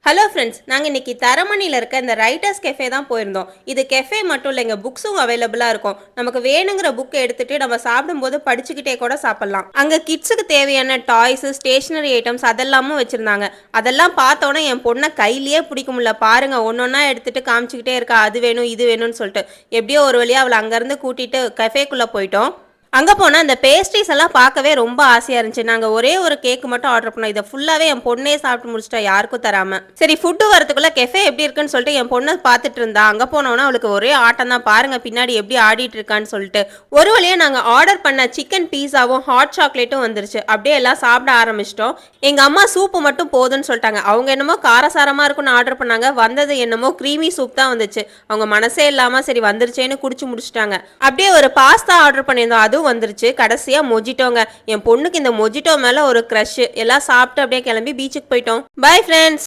Hello friends, நாங்கள் இன்னைக்கு தரமணியில் இருக்க இந்த ரைட்டர்ஸ் கெஃபே தான் போயிருந்தோம். இது கெஃபே மட்டும் இல்லைங்க, புக்ஸும் அவைலபிளாக இருக்கும். நமக்கு வேணுங்கிற புக்கை எடுத்துட்டு நம்ம சாப்பிடும்போது படிச்சுக்கிட்டே கூட சாப்பிடலாம். அங்கே கிட்ஸுக்கு தேவையான டாய்ஸு, ஸ்டேஷ்னரி ஐட்டம்ஸ் அதெல்லாமும் வச்சுருந்தாங்க. அதெல்லாம் பார்த்தோன்னே என் பொண்ணை கையிலேயே பிடிக்க முடியல. பாருங்க, ஒன்றொன்னா எடுத்துட்டு காமிச்சிக்கிட்டே இருக்கா, அது வேணும் இது வேணும்னு சொல்லிட்டு. எப்படியோ ஒரு வழியாக அவளை அங்கேருந்து கூட்டிகிட்டு கெஃபேக்குள்ளே போயிட்டோம். அங்கே போனால் அந்த பேஸ்ட்ரீஸ் எல்லாம் பார்க்கவே ரொம்ப ஆசையாக இருந்துச்சு. நாங்கள் ஒரே ஒரு கேக் மட்டும் ஆர்டர் பண்ணோம். இதை ஃபுல்லாகவே என் பொண்ணே சாப்பிட்டு முடிச்சிட்டா, யாருக்கும் தராமல். சரி, ஃபுட்டு வரதுக்குள்ளே கெஃபே எப்படி இருக்குன்னு சொல்லிட்டு என் பொண்ணை பார்த்துட்டு இருந்தா. அங்கே போனோன்னா அவளுக்கு ஒரே ஆட்டம் தான். பாருங்கள் பின்னாடி எப்படி ஆடிட்டு இருக்கான்னு சொல்லிட்டு. ஒரு வழியாக நாங்கள் ஆர்டர் பண்ண சிக்கன் பீஸாவும் ஹாட் சாக்லேட்டும் வந்துருச்சு. அப்படியே எல்லாம் சாப்பிட ஆரம்பிச்சிட்டோம். எங்கள் அம்மா சூப்பு மட்டும் போதுன்னு சொல்லிட்டாங்க. அவங்க என்னமோ காரசாரமாக இருக்குன்னு ஆர்டர் பண்ணாங்க. வந்தது என்னமோ க்ரீமி சூப் தான் வந்துச்சு. அவங்க மனசே இல்லாமல் சரி வந்துருச்சேன்னு குடிச்சு முடிச்சிட்டாங்க. அப்படியே ஒரு பாஸ்தா ஆர்டர் பண்ணியிருந்தோம், அதுவும் வந்துருச்சு. கடைசியா மொஜிட்டோங்க. என் பொண்ணுக்கு இந்த மொஜிட்டோ மேல ஒரு க்ரஷ். எல்லாம் சாப்பிட்டு அப்படியே கிளம்பி பீச்சுக்கு போயிட்டோம். Bye friends.